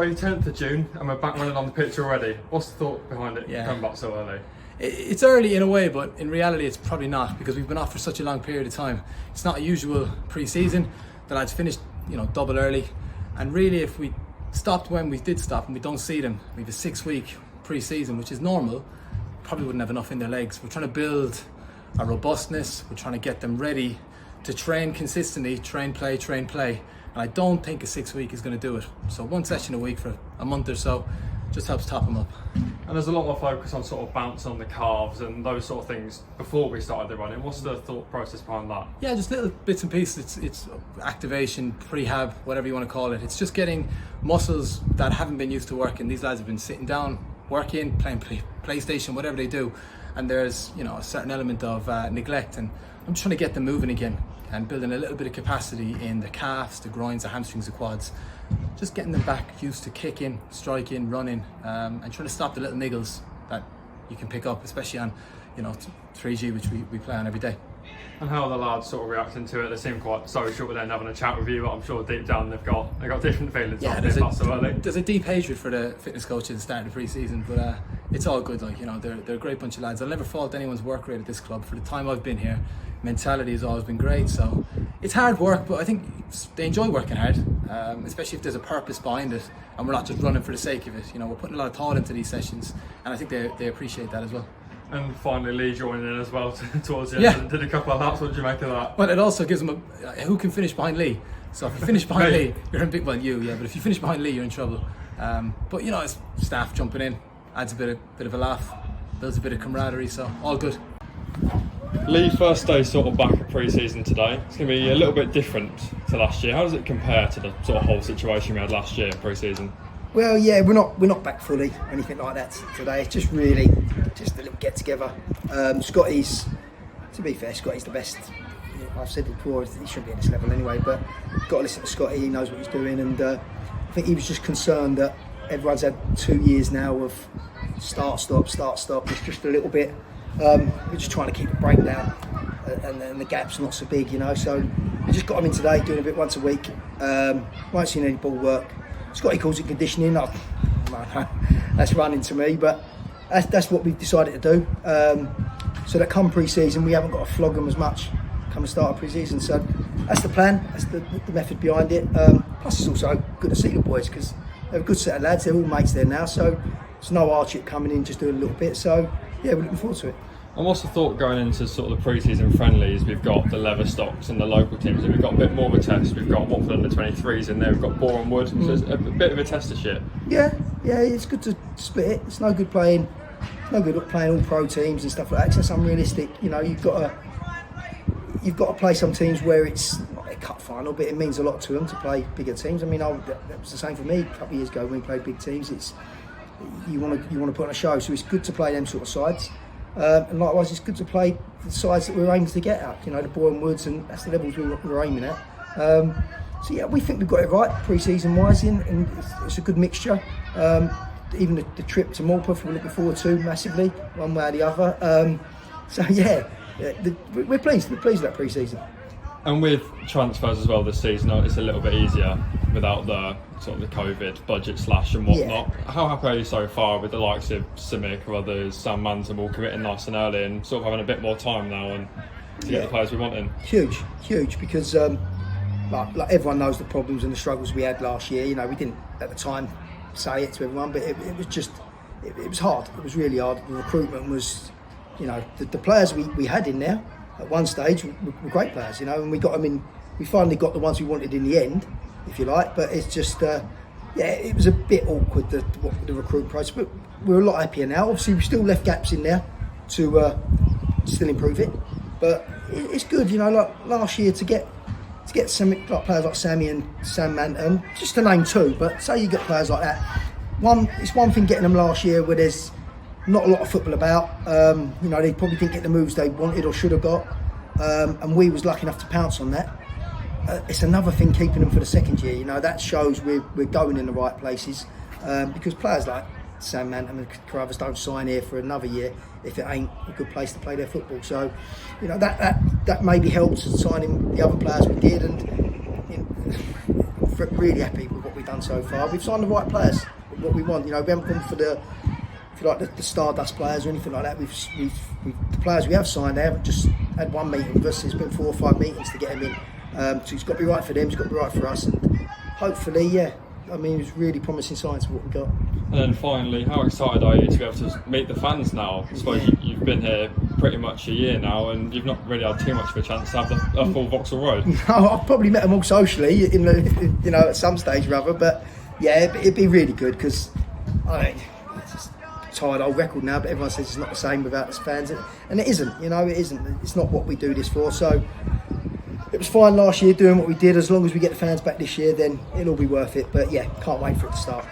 Friday 10th of June and we're back running on the pitch already. What's the thought behind it coming back so early? It's early in a way, but in reality it's probably not, because we've been off for such a long period of time. It's not a usual pre-season. The lads finished, double early, and really if we stopped when we did stop and we don't see them, we have a 6-week pre-season, which is normal, probably wouldn't have enough in their legs. We're trying to build a robustness, we're trying to get them ready to train consistently, train, play, and I don't think a 6-week is going to do it. So one session a week for a month or so just helps top them up. And there's a lot more focus on sort of bounce on the calves and those sort of things before we started the running. What's the thought process behind that? Yeah, just little bits and pieces. It's activation, prehab, whatever you want to call it. It's just getting muscles that haven't been used to working. These lads have been sitting down, working, playing PlayStation, whatever they do, and there's a certain element of neglect, and I'm just trying to get them moving again and building a little bit of capacity in the calves, the groins, the hamstrings, the quads. Just getting them back used to kicking, striking, running, and trying to stop the little niggles that you can pick up, especially on 3G, which we play on every day. And how are the lads sort of reacting to it? They seem quite social, but then having a chat with you, but I'm sure deep down they've got different feelings. Yeah, there's a deep hatred for the fitness coach at the start of the pre-season, but it's all good. They're a great bunch of lads. I'll never fault anyone's work rate at this club. For the time I've been here, mentality has always been great. So it's hard work, but I think they enjoy working hard, especially if there's a purpose behind it and we're not just running for the sake of it. We're putting a lot of thought into these sessions, and I think they appreciate that as well. And finally, Lee joining in as well towards the end and did a couple of laps. What did you make of that? Well, it also gives them who can finish behind Lee. So if you finish behind Lee, you're in big. Well, but if you finish behind Lee, you're in trouble. But it's staff jumping in, adds a bit of a laugh, builds a bit of camaraderie. So all good. Lee, first day sort of back at pre-season today. It's going to be a little bit different to last year. How does it compare to the sort of whole situation we had last year in pre-season? Well, yeah, we're not back fully or anything like that today. It's just really just a little get together. Scotty's, to be fair, Scotty's the best. I've said before, he shouldn't be at this level anyway, but got to listen to Scotty. He knows what he's doing, and I think he was just concerned that everyone's had 2 years now of start stop. It's just a little bit. We're just trying to keep the break down, and the gap's not so big, So we just got him in today, doing a bit once a week. Won't see any ball work. Scotty calls it conditioning. That's running to me, but that's what we've decided to do. So that come pre-season, we haven't got to flog them as much come the start of pre-season. So that's the plan. That's the method behind it. Plus, it's also good to see the boys because they're a good set of lads. They're all mates there now, so there's no hardship coming in, just doing a little bit. So yeah, we're looking forward to it. And what's the thought going into sort of the pre-season friendlies? We've got the Leatherstocks and the local teams, and we've got a bit more of a test. We've got Watford under 23s in there. We've got Boreham Wood, so it's a bit of a test this year. Yeah, it's good to split it. It's no good playing all pro teams and stuff like that. It's just unrealistic. You've got to play some teams where it's not a cup final, but it means a lot to them to play bigger teams. I mean, that was the same for me a couple of years ago when we played big teams. It's you want to put on a show, so it's good to play them sort of sides. And likewise, it's good to play the sides that we're aiming to get at, the Boreham Woods, and that's the levels we're aiming at. So yeah, we think we've got it right pre-season wise, and it's a good mixture. Even the trip to Morpeth we're looking forward to massively, one way or the other. So yeah, we're pleased with that pre-season. And with transfers as well this season, it's a little bit easier without the sort of the COVID budget slash and whatnot. Yeah. How happy are you so far with the likes of Simic or others, Sam Manton all committing nice and early and sort of having a bit more time now and to get the players we want in? Huge, because like everyone knows the problems and the struggles we had last year. We didn't at the time say it to everyone, but it was hard. It was really hard. The recruitment was, the players we had in there at one stage were great players, and we got them in. We finally got the ones we wanted in the end, if you like. But it's just, it was a bit awkward the recruitment process. But we're a lot happier now. Obviously, we still left gaps in there to still improve it. But it's good, like last year to get some like players like Sammy and Sam Manton, just to name two. But say you get players like that. It's one thing getting them last year where there's not a lot of football about. They probably didn't get the moves they wanted or should have got, and we was lucky enough to pounce on that. It's another thing keeping them for the second year. That shows we're going in the right places, because players like Sam Manton and Carruthers don't sign here for another year if it ain't a good place to play their football. So, that maybe helps signing the other players we did, and really happy with what we done so far. We've signed the right players, what we want. You know, we haven't gone for the, if you like, the Stardust players or anything like that. The players we have signed, they haven't just had one meeting with us. There's been 4 or 5 meetings to get them in. So it's got to be right for them. It's got to be right for us. And hopefully, yeah. I mean, it's really promising signs of what we got. And then finally, how excited are you to be able to meet the fans now? I suppose you've been here pretty much a year now, and you've not really had too much of a chance to have a full Vauxhall Road. No, I've probably met them all socially, at some stage or other. But yeah, it'd be really good because it's just a tired old record now. But everyone says it's not the same without its fans, and it isn't. It isn't. It's not what we do this for. So. It was fine last year doing what we did. As long as we get the fans back this year, then it'll all be worth it. But yeah, can't wait for it to start.